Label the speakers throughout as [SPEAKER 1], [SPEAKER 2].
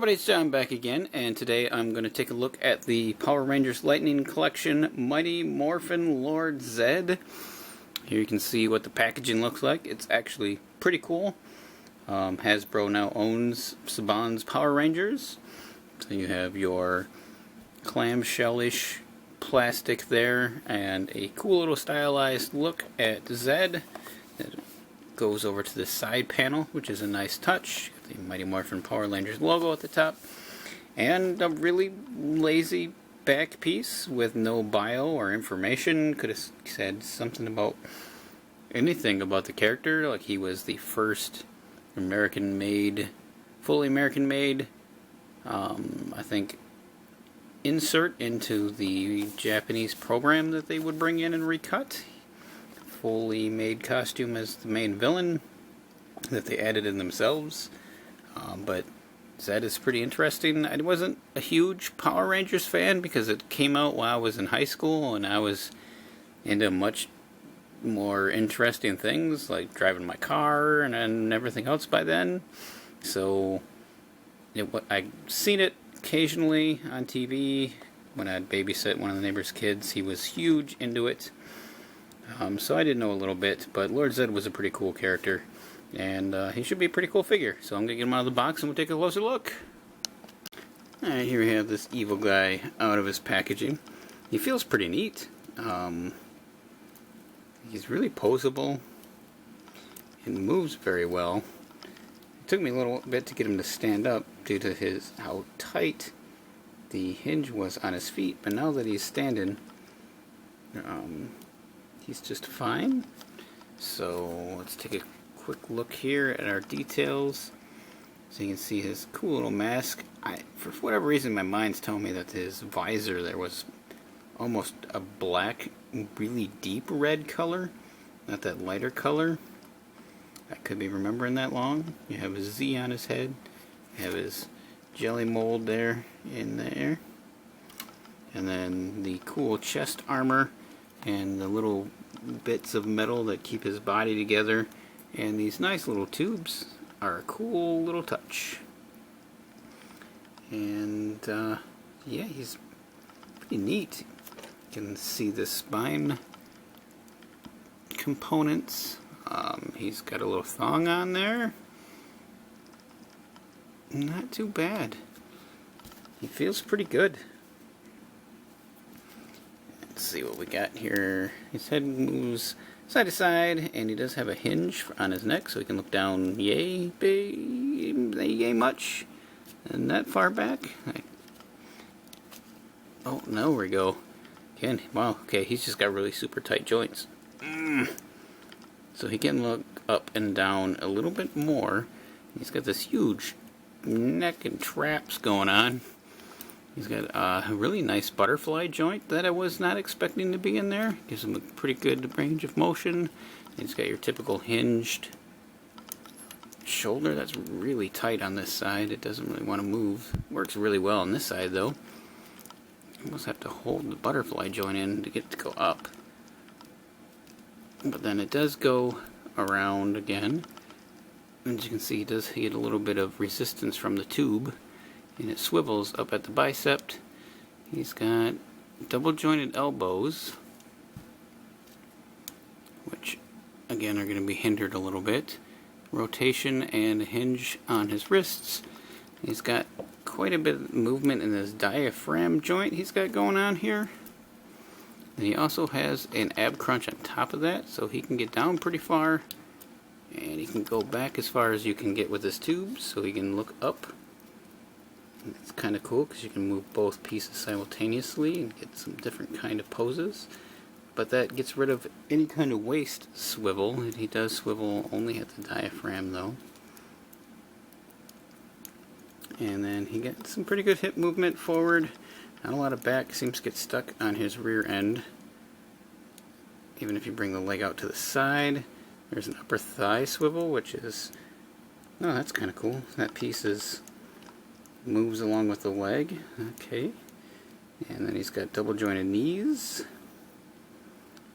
[SPEAKER 1] Everybody, it's John back again, and today I'm going to take a look at the Power Rangers Lightning Collection Mighty Morphin Lord Zedd. Here you can see what the packaging looks like. It's actually pretty cool. Hasbro now owns Saban's Power Rangers. So you have your clamshell-ish plastic there, and a cool little stylized look at Zedd. It goes over to the side panel, which is a nice touch. The Mighty Morphin Power Rangers logo at the top, and a really lazy back piece with no bio or information. Could have said something about anything about the character, like he was the first American-made, fully American-made, I think, insert into the Japanese program that they would bring in and recut. Fully made costume as the main villain that they added in themselves. But Zedd is pretty interesting. I wasn't a huge Power Rangers fan because it came out while I was in high school and I was into much more interesting things like driving my car and everything else by then. So I've seen it occasionally on TV when I'd babysit one of the neighbor's kids. He was huge into it. So I did know a little bit, but Lord Zedd was a pretty cool character. And he should be a pretty cool figure. So I'm going to get him out of the box and we'll take a closer look. Alright, here we have this evil guy out of his packaging. He feels pretty neat. He's really poseable and moves very well. It took me a little bit to get him to stand up due to how tight the hinge was on his feet. But now that he's standing, he's just fine. So let's take a quick look here at our details, so you can see his cool little mask. For whatever reason, my mind's telling me that his visor there was almost a black, really deep red color, not that lighter color. I could be remembering that wrong. You have a Z on his head, you have his jelly mold there in there, and then the cool chest armor and the little bits of metal that keep his body together. And these nice little tubes are a cool little touch. And yeah, he's pretty neat. You can see the spine components. He's got a little thong on there. Not too bad. He feels pretty good. Let's see what we got here. His head moves side to side, and he does have a hinge on his neck, so he can look down yay much, and that far back. Oh, now we go. Again, wow, okay, he's just got really super tight joints. So he can look up and down a little bit more. He's got this huge neck and traps going on. He's got a really nice butterfly joint that I was not expecting to be in there. Gives him a pretty good range of motion. He's got your typical hinged shoulder that's really tight on this side. It doesn't really want to move. Works really well on this side though. You almost have to hold the butterfly joint in to get it to go up. But then it does go around again. As you can see, he does get a little bit of resistance from the tube. And it swivels up at the bicep. He's got double jointed elbows, which again are going to be hindered a little bit. Rotation and a hinge on his wrists. He's got quite a bit of movement in his diaphragm joint he's got going on here. And he also has an ab crunch on top of that, so he can get down pretty far. And he can go back as far as you can get with his tubes, so he can look up. It's kind of cool because you can move both pieces simultaneously and get some different kind of poses. But that gets rid of any kind of waist swivel, and he does swivel only at the diaphragm though. And then he gets some pretty good hip movement forward. Not a lot of back, seems to get stuck on his rear end. Even if you bring the leg out to the side. There's an upper thigh swivel, which is, oh, that's kind of cool. That piece moves along with the leg. Okay. And then he's got double jointed knees.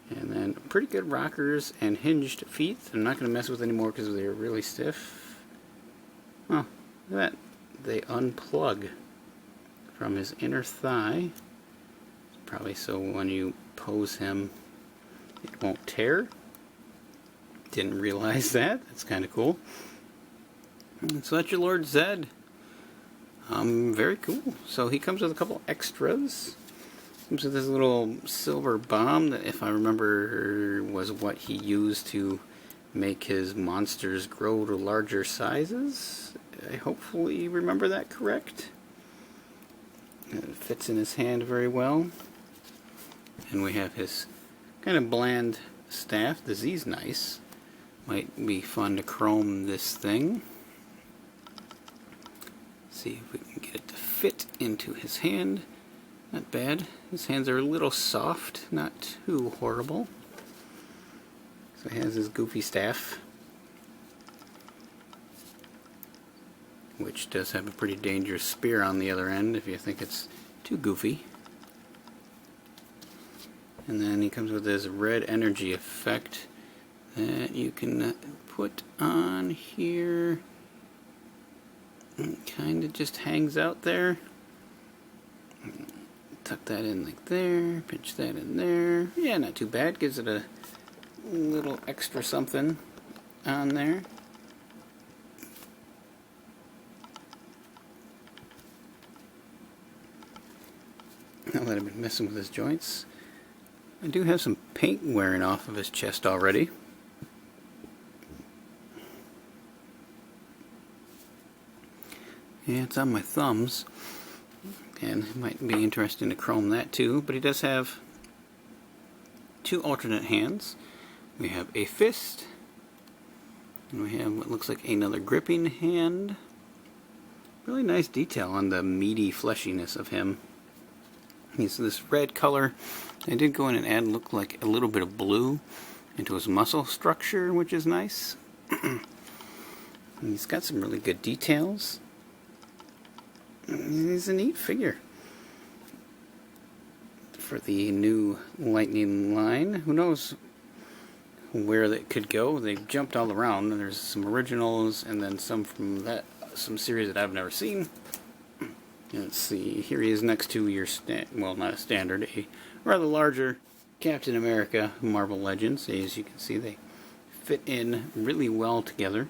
[SPEAKER 1] And then pretty good rockers and hinged feet. I'm not going to mess with anymore because they're really stiff. Oh, look at that. they unplug from his inner thigh. Probably so when you pose him, it won't tear. Didn't realize that. That's kind of cool. And so that's your Lord Zedd. Very cool. So he comes with a couple extras. Comes with this little silver bomb that, if I remember, was what he used to make his monsters grow to larger sizes. I hopefully remember that correct. It fits in his hand very well. And we have his kind of bland staff. The Z's nice. Might be fun to chrome this thing. See if we can get it to fit into his hand. Not bad. His hands are a little soft, not too horrible. So he has his goofy staff, which does have a pretty dangerous spear on the other end if you think it's too goofy. And then he comes with this red energy effect that you can put on here. It kind of just hangs out there. Tuck that in like there, pinch that in there. Yeah, not too bad. Gives it a little extra something on there. Now that I've been messing with his joints, I do have some paint wearing off of his chest already. Yeah, it's on my thumbs. And it might be interesting to chrome that too. But he does have two alternate hands. We have a fist. And we have what looks like another gripping hand. Really nice detail on the meaty fleshiness of him. He's this red color. I did go in and add look like a little bit of blue into his muscle structure, which is nice. And he's got some really good details. He's a neat figure for the new Lightning line. Who knows where that could go? They've jumped all around. There's some originals and then some from some series that I've never seen. Let's see. Here he is next to your well, not a standard, a rather larger Captain America Marvel Legends. As you can see, they fit in really well together.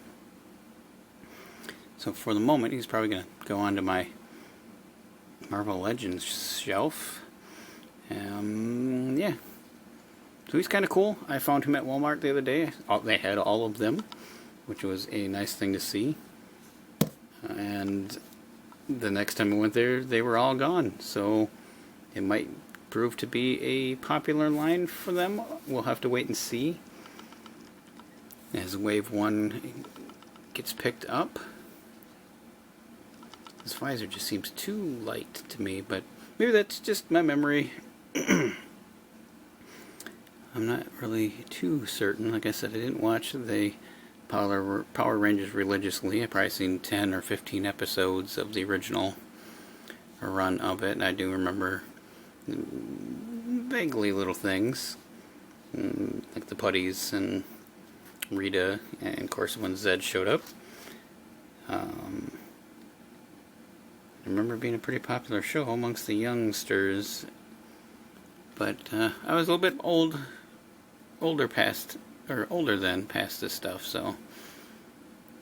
[SPEAKER 1] So for the moment, he's probably going to go onto my Marvel Legends shelf. Yeah. So he's kind of cool. I found him at Walmart the other day. They had all of them, which was a nice thing to see. And the next time I went there, they were all gone. So it might prove to be a popular line for them. We'll have to wait and see as Wave 1 gets picked up. His visor just seems too light to me, but maybe that's just my memory. I'm not really too certain. Like I said, I didn't watch the Power Rangers religiously. I've probably seen 10 or 15 episodes of the original run of it, and I do remember vaguely little things, like the putties and Rita, and of course when Zedd showed up. I remember it being a pretty popular show amongst the youngsters, but I was a little bit older than past this stuff, so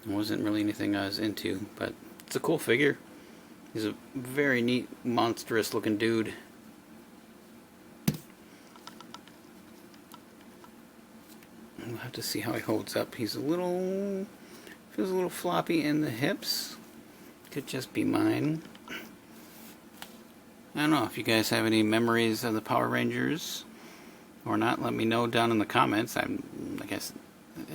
[SPEAKER 1] it wasn't really anything I was into. But it's a cool figure. He's a very neat, monstrous looking dude. We'll have to see how he holds up. He's feels a little floppy in the hips. Could just be mine. I don't know if you guys have any memories of the Power Rangers or not. Let me know down in the comments. I guess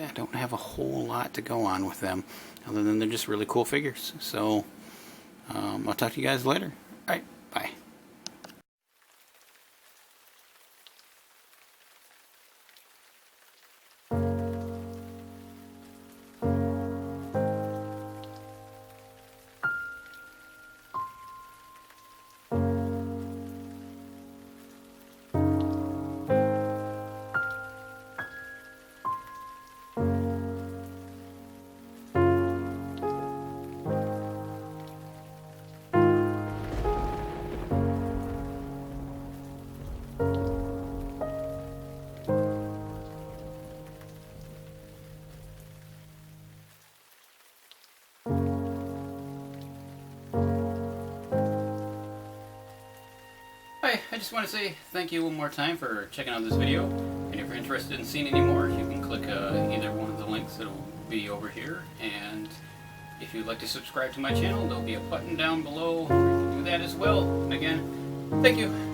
[SPEAKER 1] I don't have a whole lot to go on with them, other than they're just really cool figures. So I'll talk to you guys later. Alright, bye. just want to say thank you one more time for checking out this video. And if you're interested in seeing any more, you can click either one of the links that will be over here. And if you'd like to subscribe to my channel, there'll be a button down below where you can do that as well. And again, thank you.